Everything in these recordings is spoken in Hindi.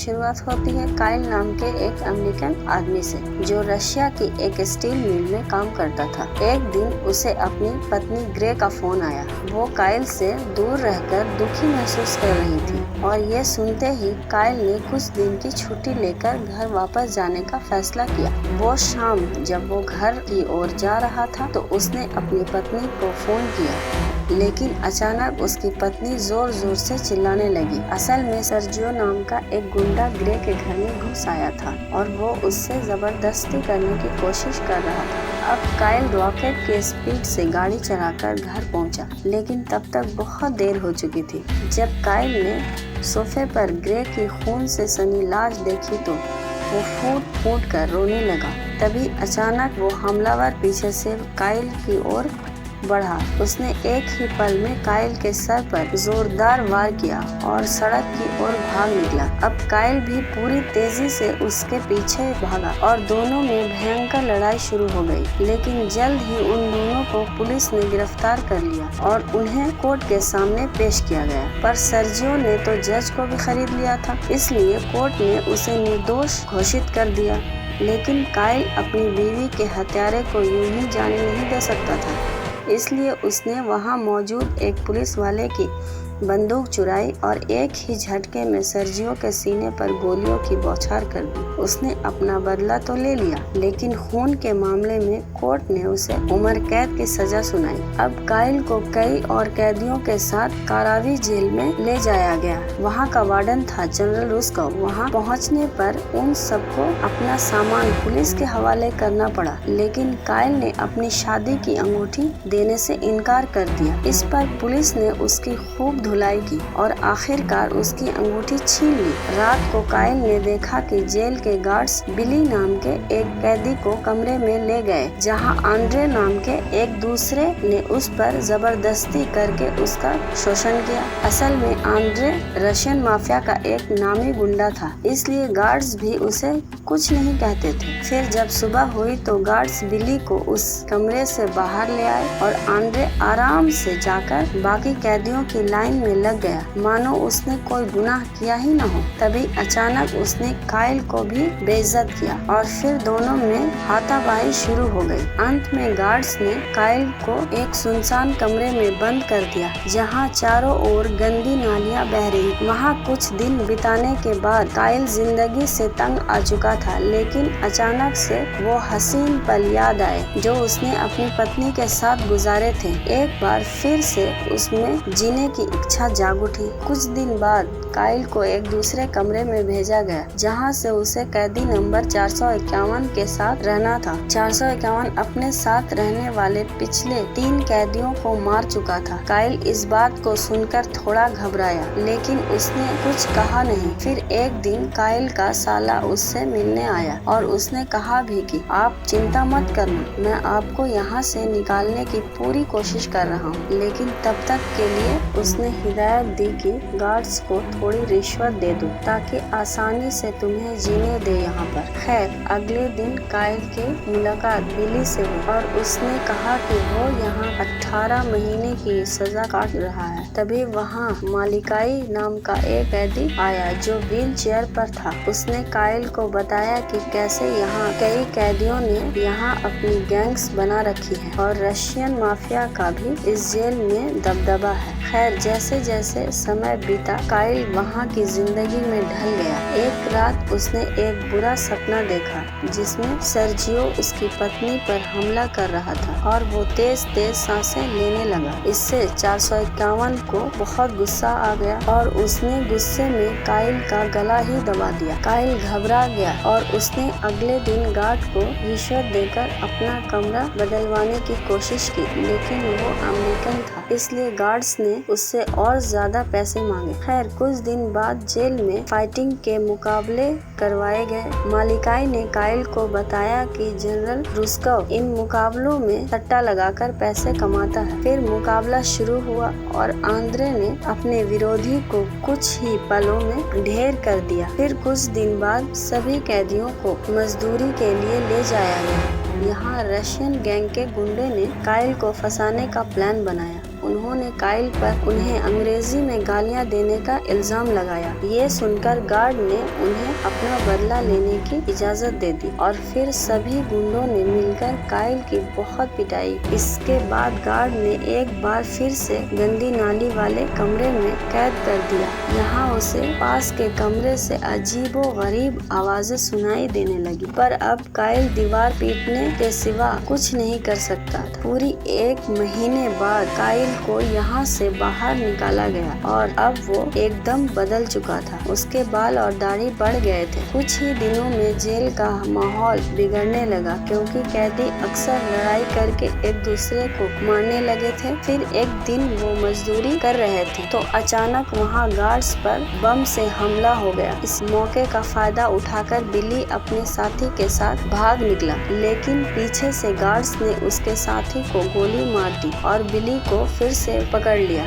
शुरुआत होती है काइल नाम के एक अमेरिकन आदमी से, जो रशिया की एक स्टील मिल में काम करता था। एक दिन उसे अपनी पत्नी ग्रे का फोन आया। वो काइल से दूर रहकर दुखी महसूस कर रही थी और ये सुनते ही काइल ने कुछ दिन की छुट्टी लेकर घर वापस जाने का फैसला किया। वो शाम जब वो घर की ओर जा रहा था तो उसने अपनी पत्नी को फोन किया, लेकिन अचानक उसकी पत्नी जोर जोर से चिल्लाने लगी। असल में सर्जियो नाम का एक गुंडा ग्रे के घर में घुस आया था और वो उससे जबरदस्ती करने की कोशिश कर रहा था। अब काइल रॉकेट के स्पीड से गाड़ी चलाकर घर पहुंचा, लेकिन तब तक बहुत देर हो चुकी थी। जब काइल ने सोफे पर ग्रे की खून से सनी लाश देखी तो वो फूट फूट कर रोने लगा। तभी अचानक वो हमलावर पीछे से काइल की ओर बढ़ा। उसने एक ही पल में काइल के सर पर जोरदार वार किया और सड़क की ओर भाग निकला। अब काइल भी पूरी तेजी से उसके पीछे भागा और दोनों में भयंकर लड़ाई शुरू हो गई। लेकिन जल्द ही उन दोनों को पुलिस ने गिरफ्तार कर लिया और उन्हें कोर्ट के सामने पेश किया गया। पर सर्जियो ने तो जज को भी खरीद लिया था, इसलिए कोर्ट ने उसे निर्दोष घोषित कर दिया। लेकिन काइल अपनी बीवी के हत्यारे को यूं ही जाने नहीं दे सकता था, इसलिए उसने वहां मौजूद एक पुलिस वाले की बंदूक चुराई और एक ही झटके में सर्जियो के सीने पर गोलियों की बौछार कर दी। उसने अपना बदला तो ले लिया, लेकिन खून के मामले में कोर्ट ने उसे उम्र कैद की सजा सुनाई। अब काइल को कई और कैदियों के साथ कारावी जेल में ले जाया गया। वहाँ का वार्डन था जनरल रुस्कोव। वहाँ पहुँचने पर उन सबको अपना सामान पुलिस के हवाले करना पड़ा, लेकिन काइल ने अपनी शादी की अंगूठी देने से इनकार कर दिया। इस पर पुलिस ने उसकी खूब धुलाई की और आखिरकार उसकी अंगूठी छीन ली। रात को काइल ने देखा कि जेल के गार्ड्स बिली नाम के एक कैदी को कमरे में ले गए, जहां आंद्रे नाम के एक दूसरे ने उस पर जबरदस्ती करके उसका शोषण किया। असल में आंद्रे रशियन माफिया का एक नामी गुंडा था, इसलिए गार्ड्स भी उसे कुछ नहीं कहते थे। फिर जब सुबह हुई तो गार्ड्स बिली को उस कमरे से बाहर ले आए और आंद्रे आराम से जाकर बाकी कैदियों की लाइन में लग गया, मानो उसने कोई गुनाह किया ही न हो। तभी अचानक उसने काइल को भी बेइज्जत किया और फिर दोनों में हाथापाई शुरू हो गई। अंत में गार्ड्स ने काइल को एक सुनसान कमरे में बंद कर दिया, जहां चारों ओर गंदी नालियां बह रही। वहां कुछ दिन बिताने के बाद काइल जिंदगी से तंग आ चुका था, लेकिन अचानक से वो हसीन पल याद आए जो उसने अपनी पत्नी के साथ गुजारे थे। एक बार फिर से उसमें जीने की इच्छा जाग उठी। कुछ दिन बाद काइल को एक दूसरे कमरे में भेजा गया, जहां से उसे कैदी नंबर 451 के साथ रहना था। 451 अपने साथ रहने वाले पिछले 3 कैदियों को मार चुका था। काइल इस बात को सुनकर थोड़ा घबराया, लेकिन उसने कुछ कहा नहीं। फिर एक दिन काइल का साला उससे मिलने आया और उसने कहा भी कि आप चिंता मत करना, मैं आपको यहाँ से निकालने की पूरी कोशिश कर रहा हूँ। लेकिन तब तक के लिए उसने हिदायत दी कि गार्ड्स को थोड़ी रिश्वत दे दो ताकि आसानी से तुम्हें जीने दे यहाँ पर। खैर, अगले दिन काइल की मुलाकात बिली से हुई और उसने कहा कि वो यहाँ 18 महीने की सजा काट रहा है। तभी वहाँ मालिकाई नाम का एक कैदी आया जो व्हील चेयर पर था। उसने काइल को बताया कि कैसे यहाँ कई कैदियों ने यहाँ अपनी गैंग्स बना रखी है और रशियन माफिया का भी इस जेल में दबदबा है। खैर, जैसे जैसे समय बीता काइल वहाँ की जिंदगी में ढल गया। एक रात उसने एक बुरा सपना देखा जिसमें सर्जियो उसकी पत्नी पर हमला कर रहा था और वो तेज तेज सांसें लेने लगा। इससे 451 को बहुत गुस्सा आ गया और उसने गुस्से में काइल का गला ही दबा दिया। काइल घबरा गया और उसने अगले दिन गार्ड को रिश्वत देकर अपना कमरा बदलवाने की कोशिश की, लेकिन वो अमेरिकन था, इसलिए गार्ड्स ने उससे और ज्यादा पैसे मांगे। खैर, कुछ दिन बाद जेल में फाइटिंग के मुकाबले करवाए गए। मालिकाई ने काइल को बताया कि जनरल रुस्कोव इन मुकाबलों में सट्टा लगाकर पैसे कमाता है। फिर मुकाबला शुरू हुआ और आंद्रे ने अपने विरोधी को कुछ ही पलों में ढेर कर दिया। फिर कुछ दिन बाद सभी कैदियों को मजदूरी के लिए ले जाया गया। यहाँ रशियन गैंग के गुंडे ने काइल को फंसाने का प्लान बनाया। उन्होंने उन्होंने काइल पर उन्हें अंग्रेजी में गालियां देने का इल्जाम लगाया। ये सुनकर गार्ड ने उन्हें अपना बदला लेने की इजाजत दे दी और फिर सभी गुंडों ने मिलकर काइल की बहुत पिटाई। इसके बाद गार्ड ने एक बार फिर से गंदी नाली वाले कमरे में कैद कर दिया। यहाँ उसे पास के कमरे से अजीबो गरीब आवाजें सुनाई देने लगी, पर अब काइल दीवार पीटने के सिवा कुछ नहीं कर सकता था। पूरी 1 महीने बाद काइल को यहाँ से बाहर निकाला गया और अब वो एकदम बदल चुका था। उसके बाल और दाढ़ी बढ़ गए थे। कुछ ही दिनों में जेल का माहौल बिगड़ने लगा क्योंकि कैदी अक्सर लड़ाई करके एक दूसरे को मारने लगे थे। फिर एक दिन वो मजदूरी कर रहे थे तो अचानक वहाँ गार्ड्स पर बम से हमला हो गया। इस मौके का फायदा उठाकर बिली अपने साथी के साथ भाग निकला, लेकिन पीछे से गार्ड्स ने उसके साथी को गोली मार दी और बिली को फिर से पकड़ लिया।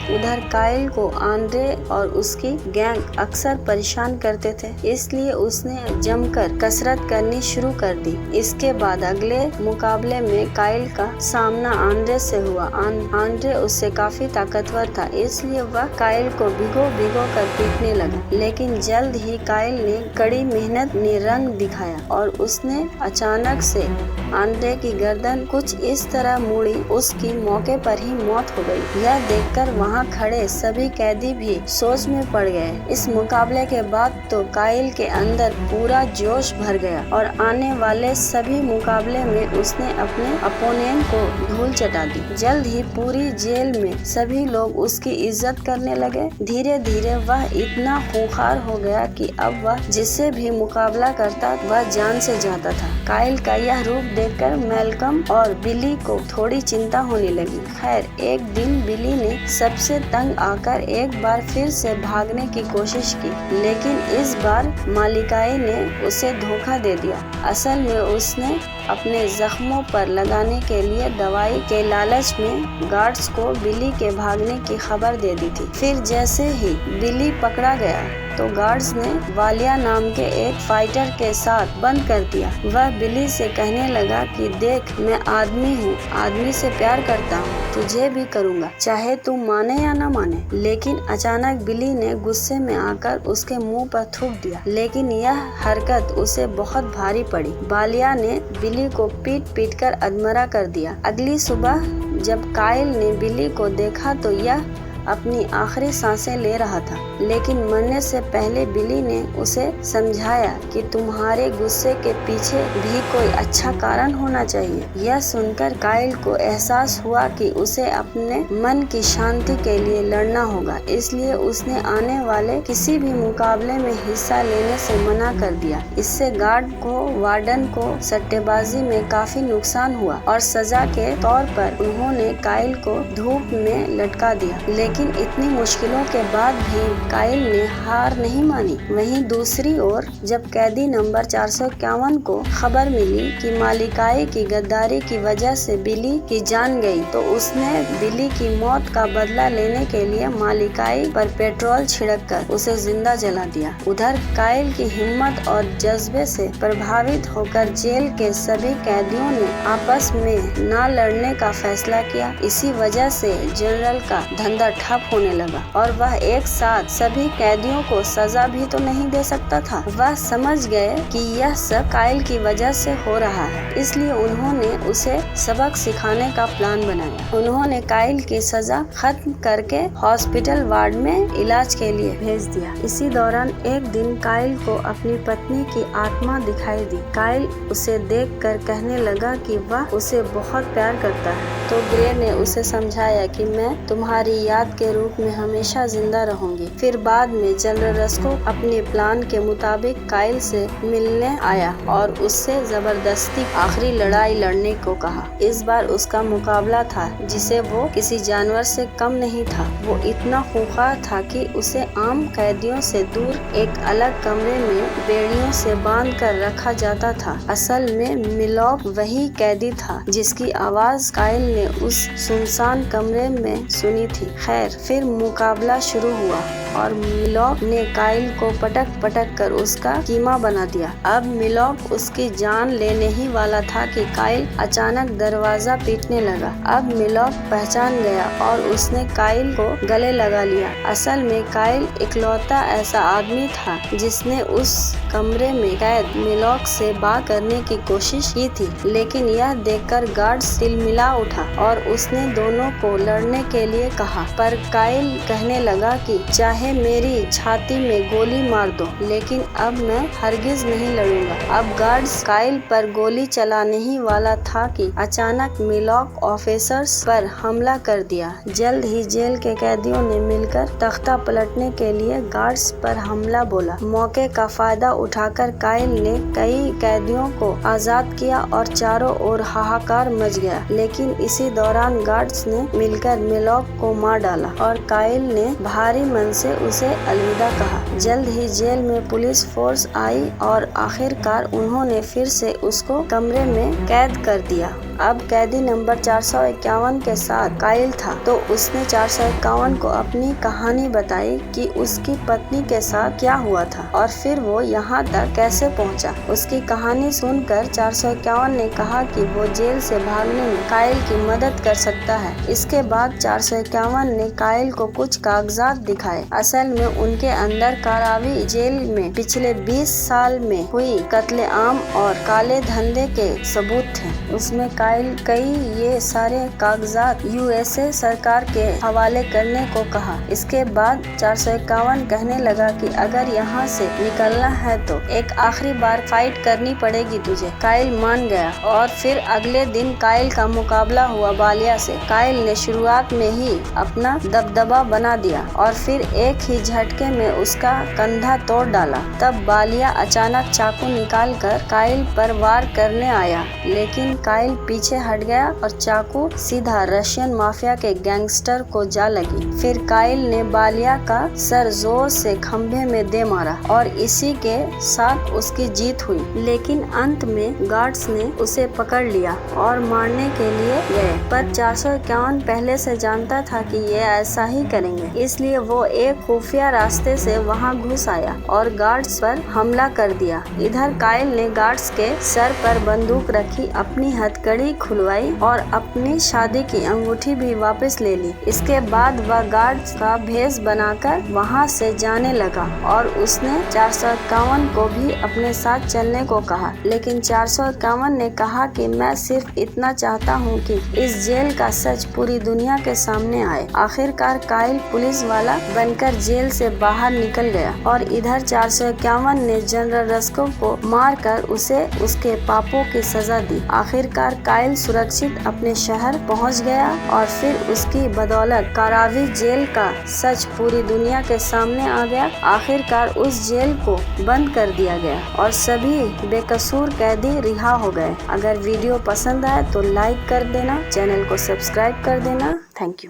उधर काइल को आंद्रे और उसकी गैंग अक्सर परेशान करते थे, इसलिए उसने जमकर कसरत करनी शुरू कर दी। इसके बाद अगले मुकाबले में काइल का सामना आंद्रे से हुआ। आंद्रे उससे काफी ताकतवर था, इसलिए वह काइल को भिगो कर पीटने लगा। लेकिन जल्द ही काइल ने कड़ी मेहनत ने रंग दिखाया और उसने अचानक से आंद्रे की गर्दन कुछ इस तरह मुड़ी, उसकी मौके पर ही मौत हो गई। यह देखकर वहाँ खड़े सभी कैदी भी सोच में पड़ गए। इस मुकाबले के बाद तो काइल के अंदर पूरा जोश भर गया और आने वाले सभी मुकाबले में उसने अपने अपोनेंट को धूल चटा दी। जल्द ही पूरी जेल में सभी लोग उसकी इज्जत करने लगे। धीरे धीरे वह इतना खूंखार हो गया कि अब वह जिससे भी मुकाबला करता वह जान से जाता था। काइल का यह रूप देखकर मैल्कम और बिली को थोड़ी चिंता होने लगी। खैर, एक दिन बिली ने सबसे तंग आकर एक बार फिर से भागने की कोशिश की, लेकिन इस बार मालिकाई ने उसे धोखा दे दिया। असल में उसने अपने जख्मों पर लगाने के लिए दवाई के लालच में गार्ड्स को बिली के भागने की खबर दे दी थी। फिर जैसे ही बिली पकड़ा गया तो गार्ड्स ने वालिया नाम के एक फाइटर के साथ बंद कर दिया। वह बिली से कहने लगा कि देख, मैं आदमी हूँ, आदमी से प्यार करता हूँ, तुझे भी करूँगा, चाहे तू माने या न माने। लेकिन अचानक बिली ने गुस्से में आकर उसके मुंह पर थूक दिया, लेकिन यह हरकत उसे बहुत भारी पड़ी। वालिया ने बिली को पीट कर अधमरा कर दिया। अगली सुबह जब काइल ने बिली को देखा तो यह अपनी आखिरी सांसें ले रहा था, लेकिन मरने से पहले बिली ने उसे समझाया कि तुम्हारे गुस्से के पीछे भी कोई अच्छा कारण होना चाहिए। यह सुनकर काइल को एहसास हुआ कि उसे अपने मन की शांति के लिए लड़ना होगा, इसलिए उसने आने वाले किसी भी मुकाबले में हिस्सा लेने से मना कर दिया। इससे गार्ड को, वार्डन को सट्टेबाजी में काफी नुकसान हुआ और सजा के तौर पर उन्होंने काइल को धूप में लटका दिया। लेकिन इतनी मुश्किलों के बाद भी काइल ने हार नहीं मानी। वहीं दूसरी ओर जब कैदी नंबर 451 को खबर मिली कि मालिकाई की गद्दारी की वजह से बिली की जान गई, तो उसने बिली की मौत का बदला लेने के लिए मालिकाई पर पेट्रोल छिड़ककर उसे जिंदा जला दिया। उधर काइल की हिम्मत और जज्बे से प्रभावित होकर जेल के सभी कैदियों ने आपस में ना लड़ने का फैसला किया। इसी वजह से जनरल का धंधा ठप होने लगा और वह एक साथ सभी कैदियों को सजा भी तो नहीं दे सकता था। वह समझ गए कि यह सब काइल की वजह से हो रहा है, इसलिए उन्होंने उसे सबक सिखाने का प्लान बनाया। उन्होंने काइल की सजा खत्म करके हॉस्पिटल वार्ड में इलाज के लिए भेज दिया। इसी दौरान एक दिन काइल को अपनी पत्नी की आत्मा दिखाई दी। काइल उसे देखकर कहने लगा कि वह उसे बहुत प्यार करता है, तो ग्रे ने उसे समझाया कि मैं तुम्हारी याद के रूप में हमेशा जिंदा रहूंगी। फिर बाद में जनरल रस्को अपने प्लान के मुताबिक काइल से मिलने आया और उससे जबरदस्ती आखिरी लड़ाई लड़ने को कहा। इस बार उसका मुकाबला था जिसे वो किसी जानवर से कम नहीं था। वो इतना खूंखार था कि उसे आम कैदियों से दूर एक अलग कमरे में बेड़ियों से बांध कर रखा जाता था। असल में मिलॉक वही कैदी था जिसकी आवाज काइल ने उस सुनसान कमरे में सुनी थी। खैर, फिर मुकाबला शुरू हुआ और मिलोक ने काइल को पटक पटक कर उसका कीमा बना दिया। अब मिलोक उसकी जान लेने ही वाला था कि काइल अचानक दरवाजा पीटने लगा। अब मिलोक पहचान गया और उसने काइल को गले लगा लिया। असल में काइल इकलौता ऐसा आदमी था जिसने उस कमरे में कैद मिलोक से बात करने की कोशिश की थी, लेकिन यह देखकर गार्ड्स तिलमिला उठा और उसने दोनों को लड़ने के लिए कहा। पर काइल कहने लगा कि चाहे मेरी छाती में गोली मार दो, लेकिन अब मैं हरगिज नहीं लड़ूंगा। अब गार्ड्स काइल पर गोली चलाने ही वाला था कि अचानक मिलोक ऑफिसर्स पर हमला कर दिया। जल्द ही जेल के कैदियों ने मिलकर तख्ता पलटने के लिए गार्ड्स पर हमला बोला। मौके का फायदा उठाकर काइल ने कई कैदियों को आजाद किया और चारों ओर हाहाकार मच गया, लेकिन इसी दौरान गार्ड्स ने मिलकर मिलोक को मार डाला और काइल ने भारी मन से उसे अलविदा कहा। जल्द ही जेल में पुलिस फोर्स आई और आखिरकार उन्होंने फिर से उसको कमरे में कैद कर दिया। अब कैदी नंबर 451 के साथ काइल था, तो उसने 451 को अपनी कहानी बताई कि उसकी पत्नी के साथ क्या हुआ था और फिर वो यहाँ तक कैसे पहुँचा। उसकी कहानी सुनकर 451 ने कहा कि वो जेल से भागने में काइल की मदद कर सकता है। इसके बाद 451 ने काइल को कुछ कागजात दिखाए। असल में उनके अंदर कारावी जेल में पिछले 20 साल में हुई कत्लेआम और काले धंधे के सबूत थे। उसमें काइल कई ये सारे कागजात यूएसए सरकार के हवाले करने को कहा। इसके बाद 451 कहने लगा कि अगर यहाँ से निकलना है तो एक आखिरी बार फाइट करनी पड़ेगी तुझे। काइल मान गया और फिर अगले दिन काइल का मुकाबला हुआ बालिया से। काइल ने शुरुआत में ही अपना दबदबा बना दिया और फिर एक ही झटके में उसका कंधा तोड़ डाला। तब बालिया अचानक चाकू निकाल कर काइल पर वार करने आया, लेकिन काइल पीछे हट गया और चाकू सीधा रशियन माफिया के गैंगस्टर को जा लगी। फिर काइल ने बालिया का सर जोर से खंभे में दे मारा और इसी के साथ उसकी जीत हुई। लेकिन अंत में गार्ड्स ने उसे पकड़ लिया और मारने के लिए गए, पर 451 पहले से जानता था कि ये ऐसा ही करेंगे, इसलिए वो एक खुफिया रास्ते से वहां घुस आया और गार्ड्स पर हमला कर दिया। इधर काइल ने गार्ड्स के सर पर बंदूक रखी, अपनी हथकड़ी खुलवाई और अपनी शादी की अंगूठी भी वापस ले ली। इसके बाद वह गार्ड्स का भेष बनाकर वहां से जाने लगा और उसने 451 को भी अपने साथ चलने को कहा। लेकिन 451 ने कहा कि मैं सिर्फ इतना चाहता हूं कि इस जेल का सच पूरी दुनिया के सामने आए। आखिरकार काइल पुलिस वाला बनकर जेल से बाहर निकल गया और इधर 451 ने जनरल रस्को को मारकर उसे उसके पापों की सजा दी। आखिरकार काइल सुरक्षित अपने शहर पहुंच गया और फिर उसकी बदौलत कारावी जेल का सच पूरी दुनिया के सामने आ गया। आखिरकार उस जेल को बंद कर दिया गया और सभी बेकसूर कैदी रिहा हो गए। अगर वीडियो पसंद आए तो लाइक कर देना, चैनल को सब्सक्राइब कर देना। Thank you.